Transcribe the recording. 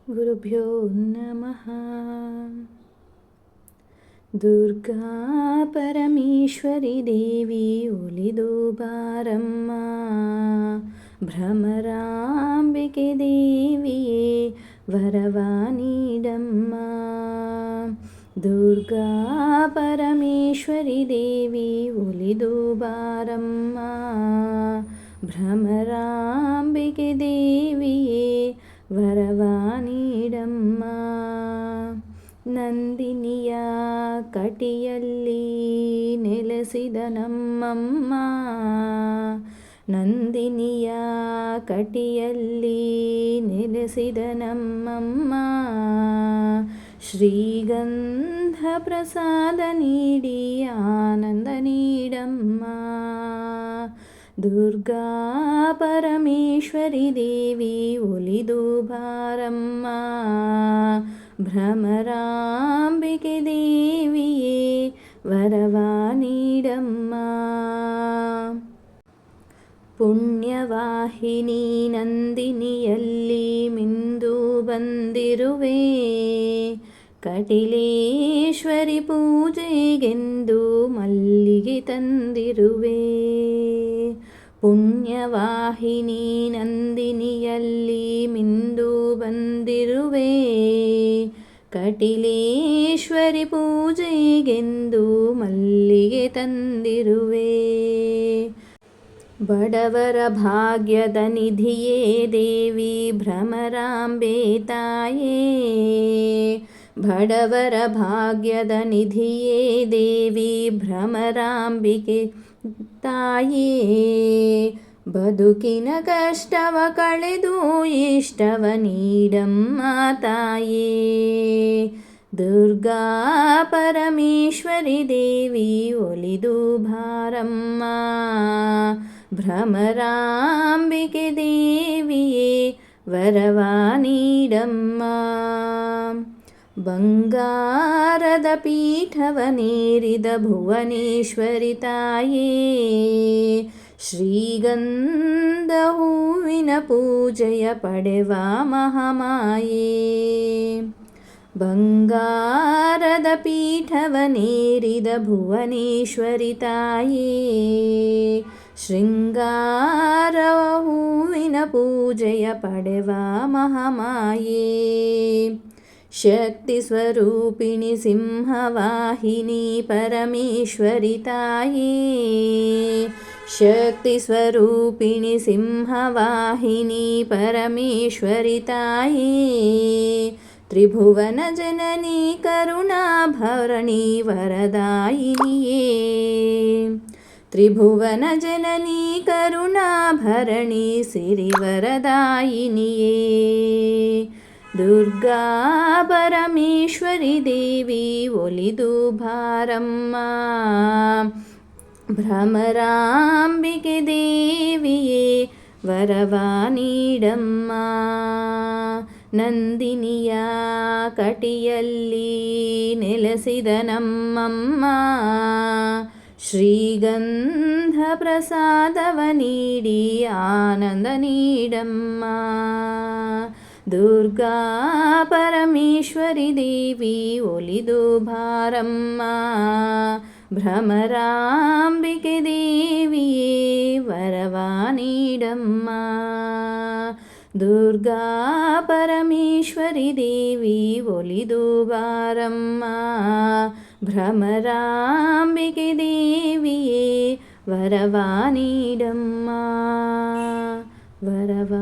ಗುರುಭ್ಯೋ ನಮಃ. ದುರ್ಗಾ ಪರಮೇಶ್ವರಿ ದೇವಿ ಒಲಿದು ಬಾರಮ್ಮ, ಭ್ರಮರಾಂಬಿಕೆ ದೇವಿಯೇ ವರವ ನೀಡಮ್ಮ. ದುರ್ಗಾ ಪರಮೇಶ್ವರಿ ದೇವಿ ಒಲಿದು ಬಾರಮ್ಮ, ಭ್ರಮರಾಂಬಿಕೆ ದೇವಿಯೇ ವರವ ನೀಡಮ್ಮ. ನಂದಿನಿಯ ಕಟಿಯಲ್ಲಿ ನೆಲೆಸಿದ ನಮ್ಮಮ್ಮ, ನಂದಿನಿಯ ಕಟಿಯಲ್ಲಿ ನೆಲೆಸಿದ ನಮ್ಮಮ್ಮ. ಶ್ರೀಗಂಧ ಪ್ರಸಾದ ನೀಡಿ ಆನಂದ ನೀಡಮ್ಮ. ದುರ್ಗಾ ಪರಮೇಶ್ವರಿ ದೇವಿ ಒಲಿದು ಬಾರಮ್ಮ, ಭ್ರಮರಾಂಬಿಕೆ ದೇವಿಯೇ ವರವ ನೀಡಮ್ಮ. ಪುಣ್ಯವಾಹಿನಿ ನಂದಿನಿಯಲ್ಲಿ ಮಿಂದು ಬಂದಿರುವೆ, ಕಟಿಲೇಶ್ವರಿ ಪೂಜೆಗೆಂದು ಮಲ್ಲಿಗೆ ತಂದಿರುವೆ. ಪುಣ್ಯವಾಹಿನಿ ನಂದಿನಿಯಲ್ಲಿ ಮಿಂದು ಬಂದಿರುವೆ, ಕಟಿಲೇಶ್ವರಿ ಪೂಜೆಗೆಂದು ಮಲ್ಲಿಗೆ ತಂದಿರುವೆ. ಬಡವರ ಭಾಗ್ಯದ ನಿಧಿಯೇ ದೇವಿ ಭ್ರಮರಾಂಬೆ ತಾಯೇ, ಬಡವರ ಭಾಗ್ಯದ ನಿಧಿಯೇ ದೇವಿ ಭ್ರಮರಾಂಬಿಕೆ ತಾಯೇ. ಬದುಕಿನ ಕಷ್ಟವ ಕಳೆದು ಇಷ್ಟವ ನೀಡಮ್ಮ ತಾಯೇ. ದುರ್ಗಾ ಪರಮೇಶ್ವರಿ ದೇವಿ ಒಲಿದು ಬಾರಮ್ಮ, ಭ್ರಮರಾಂಬಿಕೆ ದೇವಿಯೇ ವರವ ನೀಡಮ್ಮ. ಬಂಗಾರದ ಪೀಠವನೇರಿದ ಭುವನೇಶ್ವರಿ ತಾಯೇ, ಶ್ರೀಗಂಧ ಹೂವಿನ ಪೂಜೆಯ ಪಡೆವ ಮಹಾಮಾಯೇ. ಬಂಗಾರದ ಪೀಠವನೇರಿದ ಭುವನೇಶ್ವರಿ ತಾಯೇ, ಶೃಂಗಾರ ಹೂವಿನ ಪೂಜೆಯ ಪಡೆವ ಮಹಾಮಾಯೇ. ಶಕ್ತಿ ಸ್ವರೂಪಿಣಿ ಸಿಂಹವಾಹಿನಿ ಪರಮೇಶ್ವರಿ ತಾಯೇ, ಶಕ್ತಿ ಸ್ವರೂಪಿಣಿ ಸಿಂಹವಾಹಿನಿ ಪರಮೇಶ್ವರಿ ತಾಯೇ. ತ್ರಿಭುವನ ಜನನಿ ಕರುಣಾಭರಣಿ ವರದಾಯಿನಿಯೇ, ತ್ರಿಭುವನ ಜನನಿ ಕರುಣಾಭರಣಿ ಸಿರಿವರದಾಯಿನಿಯೇ. ದುರ್ಗಾ ಪರಮೇಶ್ವರಿ ದೇವಿ ಒಲಿದು ಬಾರಮ್ಮ, ಭ್ರಮರಾಂಬಿಕೆ ದೇವಿಯೇ ವರವ ನೀಡಮ್ಮ. ನಂದಿನಿಯ ಕಟಿಯಲ್ಲಿ ನೆಲೆಸಿದ ನಮ್ಮಮ್ಮ, ಶ್ರೀಗಂಧ ಪ್ರಸಾದವ ನೀಡಿ ಆನಂದ ನೀಡಮ್ಮ. ದುರ್ಗಾ ಪರಮೇಶ್ವರಿ ದೇವಿ ಒಲಿದು ಬಾರಮ್ಮ, ಭ್ರಮರಾಂಬಿಕೆ ದೇವಿಯೇ ವರವ ನೀಡಮ್ಮ. ದುರ್ಗಾ ಪರಮೇಶ್ವರಿ ದೇವಿ ಒಲಿದು ಬಾರಮ್ಮ, ಭ್ರಮರಾಂಬಿಕೆ ದೇವಿಯೇ ವರವ ನೀಡಮ್ಮ, ವರವ